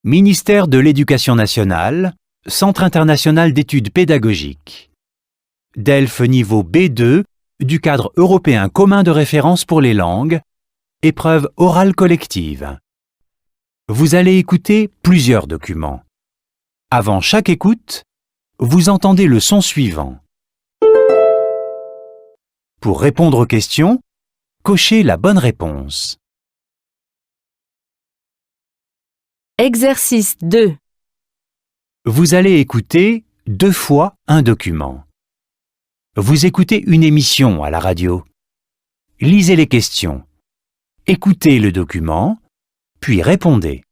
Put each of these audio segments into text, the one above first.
Ministère de l'Éducation nationale, Centre international d'études pédagogiques. DELF niveau B2 du cadre européen commun de référence pour les langues, épreuve orale collective. Vous allez écouter plusieurs documents. Avant chaque écoute, vous entendez le son suivant. Pour répondre aux questions, cochez la bonne réponse. Exercice 2. Vous allez écouter 2 fois un document. Vous écoutez une émission à la radio. Lisez les questions. Écoutez le document, puis répondez.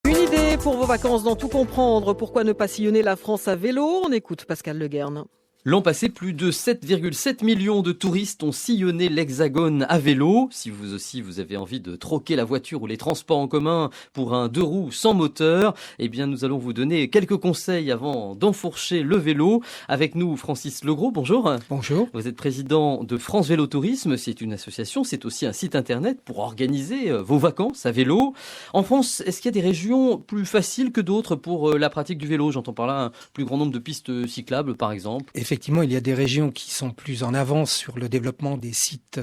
Une idée pour vos vacances dans Tout comprendre. Pourquoi ne pas sillonner la France à vélo? On écoute Pascal Leguerne. L'an passé, plus de 7,7 millions de touristes ont sillonné l'Hexagone à vélo. Si vous aussi, vous avez envie de troquer la voiture ou les transports en commun pour un 2 roues sans moteur, eh bien, nous allons vous donner quelques conseils avant d'enfourcher le vélo. Avec nous, Francis Legros, bonjour. Bonjour. Vous êtes président de France Vélo Tourisme. C'est une association, c'est aussi un site internet pour organiser vos vacances à vélo. En France, est-ce qu'il y a des régions plus faciles que d'autres pour la pratique du vélo? J'entends par là un plus grand nombre de pistes cyclables, par exemple. Effectivement, il y a des régions qui sont plus en avance sur le développement des sites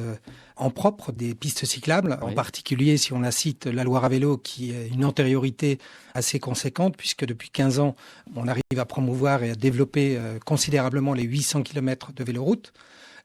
en propre, des pistes cyclables. Oui. En particulier, si on la cite, la Loire à vélo, qui a une antériorité assez conséquente, puisque depuis 15 ans, on arrive à promouvoir et à développer considérablement les 800 km de véloroute.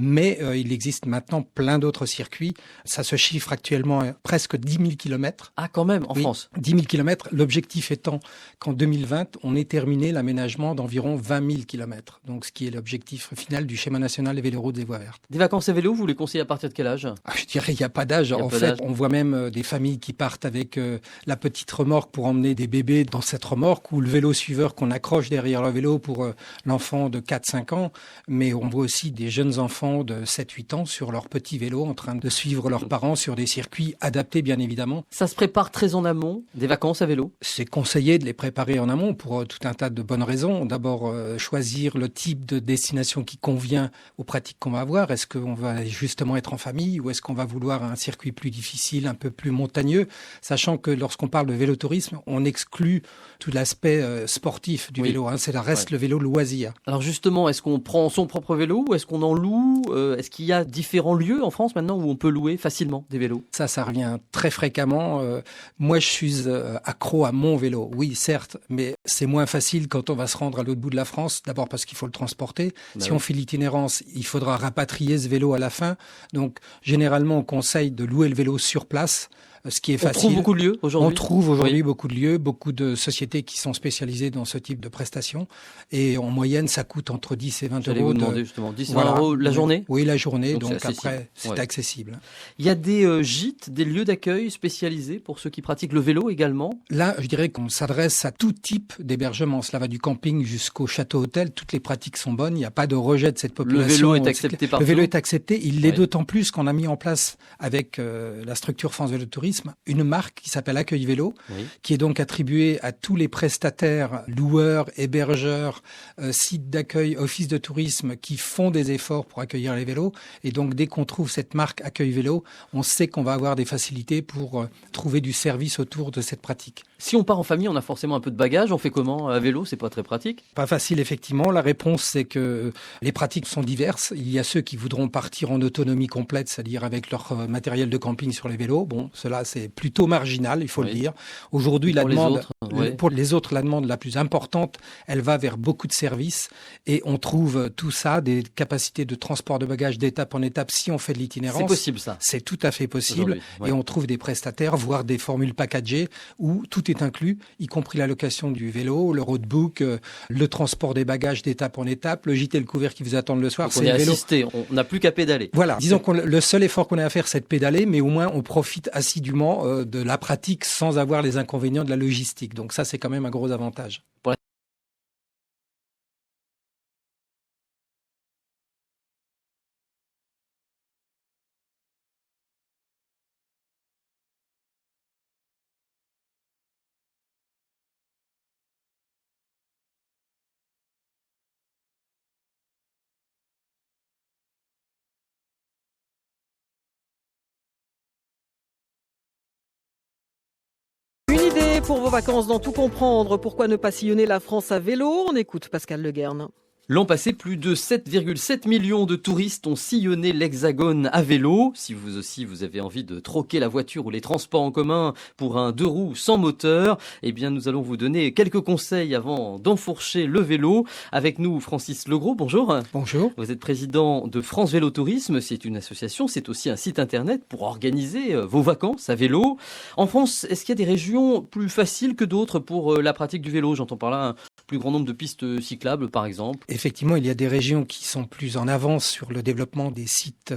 Mais il existe maintenant plein d'autres circuits. Ça se chiffre actuellement à presque 10 000 km. Ah, quand même, en Oui, France. 10 000 km. L'objectif étant qu'en 2020, on ait terminé l'aménagement d'environ 20 000 km. Donc, ce qui est l'objectif final du schéma national des véloroutes et voies vertes. Des vacances à vélo, vous les conseillez à partir de quel âge? Je dirais, il n'y a pas d'âge. Il y a En pas fait, d'âge. on voit même des familles qui partent avec la petite remorque pour emmener des bébés dans cette remorque, ou le vélo suiveur qu'on accroche derrière le vélo pour l'enfant de 4-5 ans. Mais on voit aussi des jeunes enfants de 7-8 ans sur leur petit vélo en train de suivre leurs parents sur des circuits adaptés, bien évidemment. Ça se prépare très en amont, des vacances à vélo? C'est conseillé de les préparer en amont pour tout un tas de bonnes raisons. D'abord, choisir le type de destination qui convient aux pratiques qu'on va avoir. Est-ce qu'on va justement être en famille ou est-ce qu'on va vouloir un circuit plus difficile, un peu plus montagneux? Sachant que lorsqu'on parle de vélotourisme, on exclut tout l'aspect sportif du vélo. Ça reste le vélo loisir. Alors justement, est-ce qu'on prend son propre vélo ou est-ce qu'on en loue? Est-ce qu'il y a différents lieux en France maintenant où on peut louer facilement des vélos? Ça revient très fréquemment. Moi, je suis accro à mon vélo. Oui, certes, mais c'est moins facile quand on va se rendre à l'autre bout de la France. D'abord parce qu'il faut le transporter. Si on fait l'itinérance, il faudra rapatrier ce vélo à la fin. Donc, généralement, on conseille de louer le vélo sur place. Ce qui est facile. On trouve beaucoup de lieux aujourd'hui? On trouve aujourd'hui beaucoup de lieux, beaucoup de sociétés qui sont spécialisées dans ce type de prestations. Et en moyenne, ça coûte entre 10 et 20 J'allais euros. vous demander justement, 10 et 20 euros la journée? Oui, la journée. Donc Donc après, c'est accessible. Il y a des gîtes, des lieux d'accueil spécialisés pour ceux qui pratiquent le vélo également? Là, je dirais qu'on s'adresse à tout type d'hébergement. Cela va du camping jusqu'au château-hôtel. Toutes les pratiques sont bonnes. Il n'y a pas de rejet de cette population. Le vélo est accepté partout? Le vélo est accepté. Il l'est d'autant plus qu'on a mis en place avec la structure France Vélo Tourisme une marque qui s'appelle Accueil Vélo, qui est donc attribuée à tous les prestataires, loueurs, hébergeurs, sites d'accueil, offices de tourisme qui font des efforts pour accueillir les vélos. Et donc, dès qu'on trouve cette marque Accueil Vélo, on sait qu'on va avoir des facilités pour trouver du service autour de cette pratique. Si on part en famille, on a forcément un peu de bagages. On fait comment à vélo? C'est pas très pratique. Pas facile, effectivement. La réponse, c'est que les pratiques sont diverses. Il y a ceux qui voudront partir en autonomie complète, c'est-à-dire avec leur matériel de camping sur les vélos. Bon, cela, c'est plutôt marginal, il faut le dire. Aujourd'hui, Pour les autres, la demande la plus importante, elle va vers beaucoup de services et on trouve tout ça, des capacités de transport de bagages d'étape en étape si on fait de l'itinérance. C'est possible, ça. C'est tout à fait possible. Et on trouve des prestataires, voire des formules packagées où tout est inclus, y compris la location du vélo, le roadbook, le transport des bagages d'étape en étape, le gîte et le couvert qui vous attendent le soir. Donc on est assisté, on n'a plus qu'à pédaler. Voilà, disons que le seul effort qu'on a à faire, c'est de pédaler, mais au moins on profite assidûment de la pratique sans avoir les inconvénients de la logistique. Donc ça, c'est quand même un gros avantage. Une idée pour vos vacances dans Tout comprendre. Pourquoi ne pas sillonner la France à vélo? On écoute Pascal Le Guern. L'an passé, plus de 7,7 millions de touristes ont sillonné l'Hexagone à vélo. Si vous aussi, vous avez envie de troquer la voiture ou les transports en commun pour un 2 roues sans moteur, eh bien, nous allons vous donner quelques conseils avant d'enfourcher le vélo. Avec nous, Francis Legros, bonjour. Bonjour. Vous êtes président de France Vélo Tourisme. C'est une association, c'est aussi un site internet pour organiser vos vacances à vélo. En France, est-ce qu'il y a des régions plus faciles que d'autres pour la pratique du vélo? J'entends par là un plus grand nombre de pistes cyclables, par exemple. Effectivement, il y a des régions qui sont plus en avance sur le développement des sites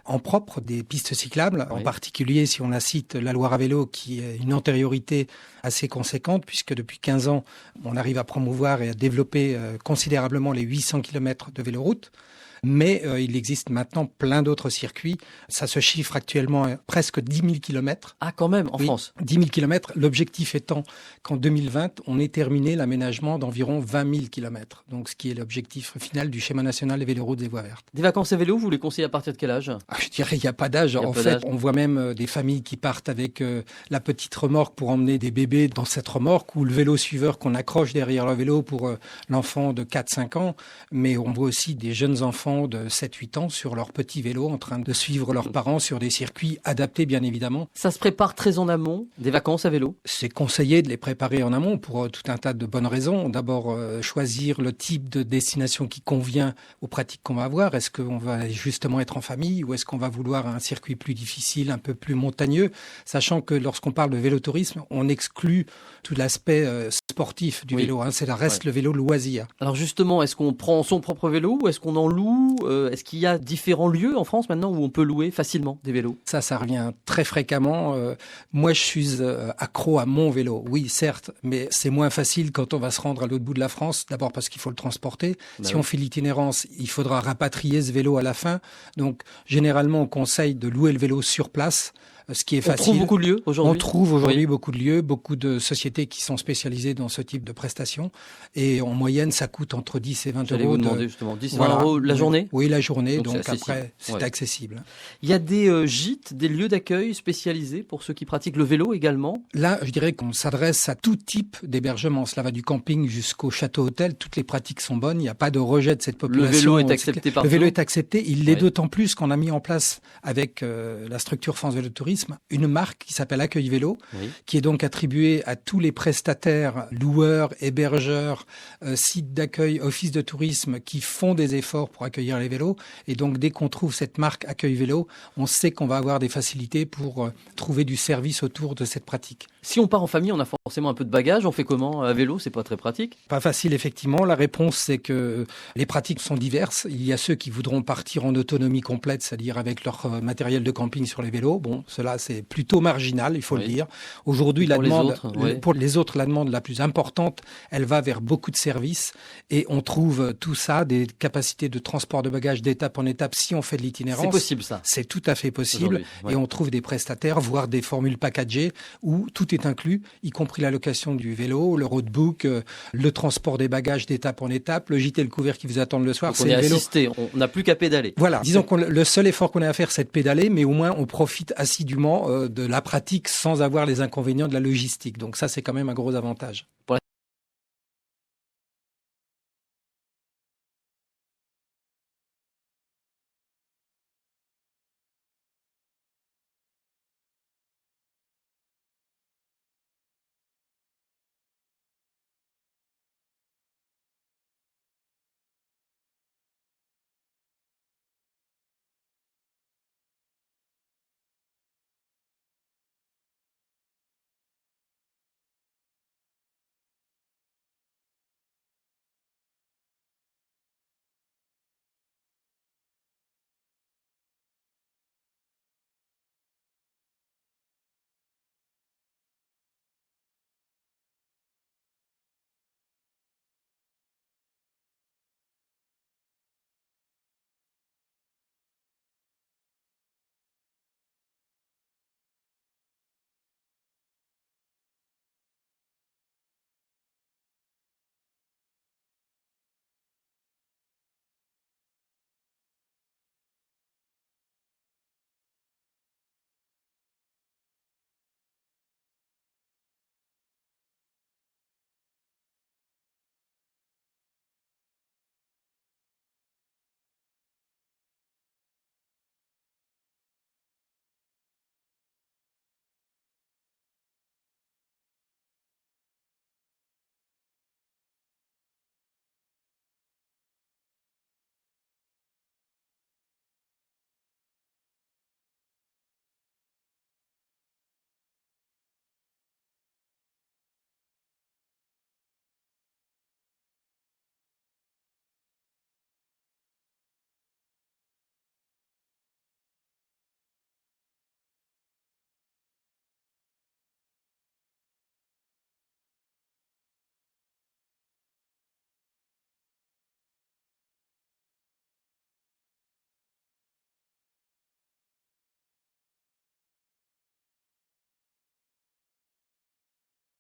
en propre, des pistes cyclables. En particulier, si on la cite, la Loire à vélo, qui est une antériorité assez conséquente, puisque depuis 15 ans, on arrive à promouvoir et à développer considérablement les 800 km de véloroute. Mais il existe maintenant plein d'autres circuits. Ça se chiffre actuellement à presque 10 000 km. Ah, quand même, en France. 10 000 km. L'objectif étant qu'en 2020, on ait terminé l'aménagement d'environ 20 000 km. Donc, ce qui est l'objectif final du schéma national des véloroutes et voies vertes. Des vacances à vélo, vous les conseillez à partir de quel âge? Je dirais, il n'y a pas d'âge. En fait, on voit même des familles qui partent avec la petite remorque pour emmener des bébés dans cette remorque, ou le vélo suiveur qu'on accroche derrière le vélo pour l'enfant de 4-5 ans. Mais on voit aussi des jeunes enfants de 7-8 ans sur leur petit vélo en train de suivre leurs parents sur des circuits adaptés, bien évidemment. Ça se prépare très en amont, des vacances à vélo? C'est conseillé de les préparer en amont pour tout un tas de bonnes raisons. D'abord, choisir le type de destination qui convient aux pratiques qu'on va avoir. Est-ce qu'on va justement être en famille ou est-ce qu'on va vouloir un circuit plus difficile, un peu plus montagneux? Sachant que lorsqu'on parle de vélotourisme, on exclut tout l'aspect sportif du vélo. C'est reste le vélo loisir. Alors justement, est-ce qu'on prend son propre vélo ou est-ce qu'on en loue? Est-ce qu'il y a différents lieux en France maintenant où on peut louer facilement des vélos? Ça revient très fréquemment. Moi, je suis accro à mon vélo. Oui, certes, mais c'est moins facile quand on va se rendre à l'autre bout de la France. D'abord parce qu'il faut le transporter. Si on fait l'itinérance, il faudra rapatrier ce vélo à la fin. Donc, généralement, on conseille de louer le vélo sur place. Ce qui est facile. On trouve beaucoup de lieux aujourd'hui? On trouve aujourd'hui beaucoup de lieux, beaucoup de sociétés qui sont spécialisées dans ce type de prestations. Et en moyenne, ça coûte entre 10 et 20 J'allais euros. Vous demander justement, 10 et 20 euros la journée? Oui, la journée. Donc c'est après, c'est accessible. Il y a des gîtes, des lieux d'accueil spécialisés pour ceux qui pratiquent le vélo également? Là, je dirais qu'on s'adresse à tout type d'hébergement. Cela va du camping jusqu'au château-hôtel. Toutes les pratiques sont bonnes. Il n'y a pas de rejet de cette population. Le vélo est accepté partout? Le vélo est accepté. Il l'est d'autant plus qu'on a mis en place avec la structure France Vélo Tourisme une marque qui s'appelle Accueil Vélo, qui est donc attribuée à tous les prestataires, loueurs, hébergeurs, sites d'accueil, offices de tourisme qui font des efforts pour accueillir les vélos. Et donc, dès qu'on trouve cette marque Accueil Vélo, on sait qu'on va avoir des facilités pour trouver du service autour de cette pratique. Si on part en famille, on a forcément un peu de bagages. On fait comment à vélo? C'est pas très pratique. Pas facile, effectivement. La réponse, c'est que les pratiques sont diverses. Il y a ceux qui voudront partir en autonomie complète, c'est-à-dire avec leur matériel de camping sur les vélos. Bon, cela, c'est plutôt marginal, il faut le dire. Aujourd'hui, pour les autres, la demande la plus importante, elle va vers beaucoup de services et on trouve tout ça, des capacités de transport de bagages d'étape en étape si on fait de l'itinérance. C'est possible, ça. C'est tout à fait possible. Et on trouve des prestataires, voire des formules packagées où tout est inclus, y compris la location du vélo, le roadbook, le transport des bagages d'étape en étape, le gîte et le couvert qui vous attendent le soir. Donc on est assisté, on n'a plus qu'à pédaler. Voilà, disons que le seul effort qu'on a à faire, c'est de pédaler, mais au moins on profite assidûment l'argument de la pratique sans avoir les inconvénients de la logistique. Donc ça, c'est quand même un gros avantage.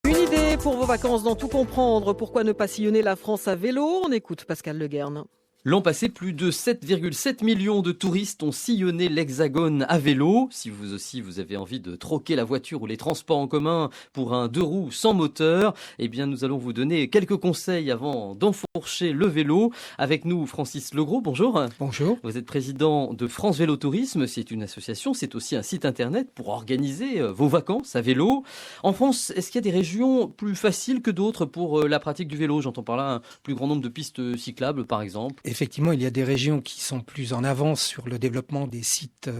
Une idée pour vos vacances dans tout comprendre. Pourquoi ne pas sillonner la France à vélo? On écoute Pascal Le Guern. L'an passé, plus de 7,7 millions de touristes ont sillonné l'Hexagone à vélo. Si vous aussi, vous avez envie de troquer la voiture ou les transports en commun pour un 2 roues sans moteur, eh bien, nous allons vous donner quelques conseils avant d'enfourcher le vélo. Avec nous, Francis Legros, bonjour. Bonjour. Vous êtes président de France Vélo Tourisme. C'est une association, c'est aussi un site internet pour organiser vos vacances à vélo. En France, est-ce qu'il y a des régions plus faciles que d'autres pour la pratique du vélo? J'entends par là un plus grand nombre de pistes cyclables, par exemple. Effectivement, il y a des régions qui sont plus en avance sur le développement des sites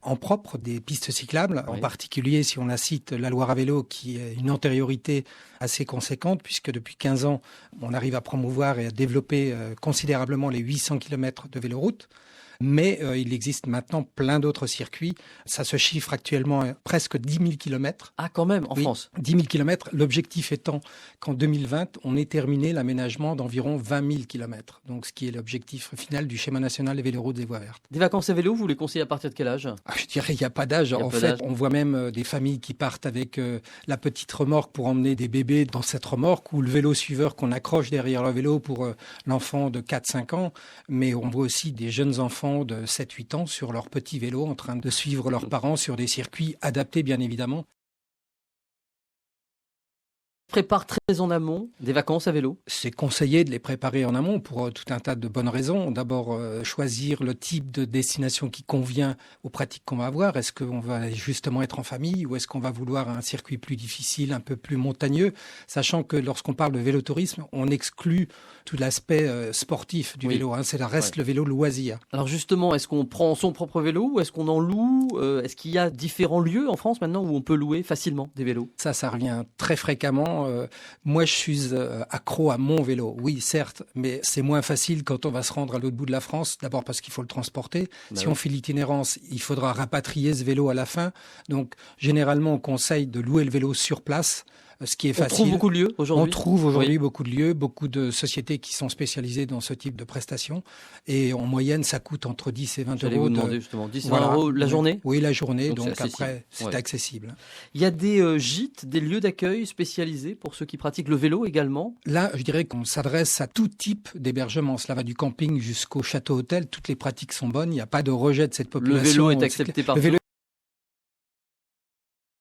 en propre, des pistes cyclables. Oui. En particulier, si on cite la Loire à vélo, qui a une antériorité assez conséquente, puisque depuis 15 ans, on arrive à promouvoir et à développer considérablement les 800 km de véloroute. Mais il existe maintenant plein d'autres circuits. Ça se chiffre actuellement à presque 10 000 km. Ah, quand même, en Oui, France. 10 000 km. L'objectif étant qu'en 2020, on ait terminé l'aménagement d'environ 20 000 km. Donc, ce qui est l'objectif final du schéma national des véloroutes et voies vertes. Des vacances à vélo, vous les conseillez à partir de quel âge? Je dirais, il n'y a pas d'âge. En fait, on voit même des familles qui partent avec la petite remorque pour emmener des bébés dans cette remorque, ou le vélo suiveur qu'on accroche derrière le vélo pour l'enfant de 4-5 ans. Mais on voit aussi des jeunes enfants de 7-8 ans sur leur petit vélo en train de suivre leurs parents sur des circuits adaptés, bien évidemment. Prépare très en amont des vacances à vélo? C'est conseillé de les préparer en amont pour tout un tas de bonnes raisons. D'abord, choisir le type de destination qui convient aux pratiques qu'on va avoir. Est-ce qu'on va justement être en famille ou est-ce qu'on va vouloir un circuit plus difficile, un peu plus montagneux? Sachant que lorsqu'on parle de vélotourisme, on exclut tout l'aspect sportif du vélo. Ça reste le vélo loisir. Alors justement, est-ce qu'on prend son propre vélo ou est-ce qu'on en loue? Est-ce qu'il y a différents lieux en France maintenant où on peut louer facilement des vélos? Ça revient très fréquemment. Moi, je suis accro à mon vélo. Oui, certes, mais c'est moins facile quand on va se rendre à l'autre bout de la France. D'abord parce qu'il faut le transporter. Si on fait l'itinérance, il faudra rapatrier ce vélo à la fin. Donc, généralement, on conseille de louer le vélo sur place. Ce qui est facile. On trouve beaucoup de lieux aujourd'hui? On trouve aujourd'hui beaucoup de lieux, beaucoup de sociétés qui sont spécialisées dans ce type de prestations. Et en moyenne, ça coûte entre 10 et 20 J'allais euros. vous demander justement, 10 et 20 euros la journée? Oui, la journée. Donc c'est après, c'est accessible. Il y a des gîtes, des lieux d'accueil spécialisés pour ceux qui pratiquent le vélo également? Là, je dirais qu'on s'adresse à tout type d'hébergement. Cela va du camping jusqu'au château-hôtel. Toutes les pratiques sont bonnes. Il n'y a pas de rejet de cette population. Le vélo est accepté partout?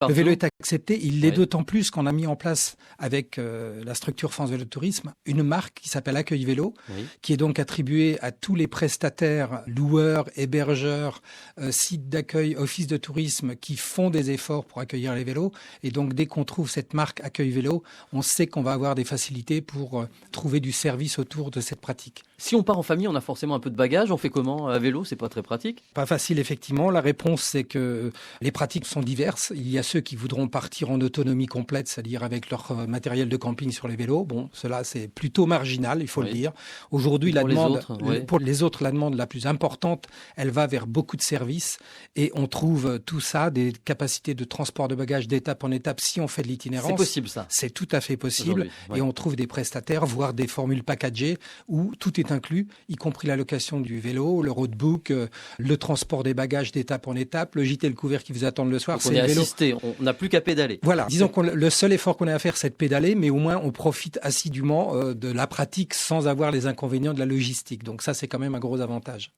Le vélo est accepté, il l'est Ouais. d'autant plus qu'on a mis en place avec la structure France Vélo Tourisme une marque qui s'appelle Accueil Vélo, Oui. qui est donc attribuée à tous les prestataires, loueurs, hébergeurs, sites d'accueil, offices de tourisme qui font des efforts pour accueillir les vélos. Et donc dès qu'on trouve cette marque Accueil Vélo, on sait qu'on va avoir des facilités pour trouver du service autour de cette pratique. Si on part en famille, on a forcément un peu de bagages. On fait comment à vélo? C'est pas très pratique. Pas facile, effectivement. La réponse, c'est que les pratiques sont diverses. Il y a ceux qui voudront partir en autonomie complète, c'est-à-dire avec leur matériel de camping sur les vélos. Bon, cela, c'est plutôt marginal, il faut Oui. le dire. Aujourd'hui, Pour la les demande, autres, ouais. pour les autres, la demande la plus importante, elle va vers beaucoup de services. Et on trouve tout ça, des capacités de transport de bagages d'étape en étape, si on fait de l'itinérance. C'est possible ça. C'est tout à fait possible. Aujourd'hui, ouais. Et on trouve des prestataires, voire des formules packagées, où tout est inclus, y compris la location du vélo, le roadbook, le transport des bagages d'étape en étape, le gîte et le couvert qui vous attendent le soir. Donc on est le vélo. assisté. On n'a plus qu'à pédaler. Voilà, disons que le seul effort qu'on a à faire, c'est de pédaler, mais au moins on profite assidûment de la pratique sans avoir les inconvénients de la logistique. Donc ça, c'est quand même un gros avantage.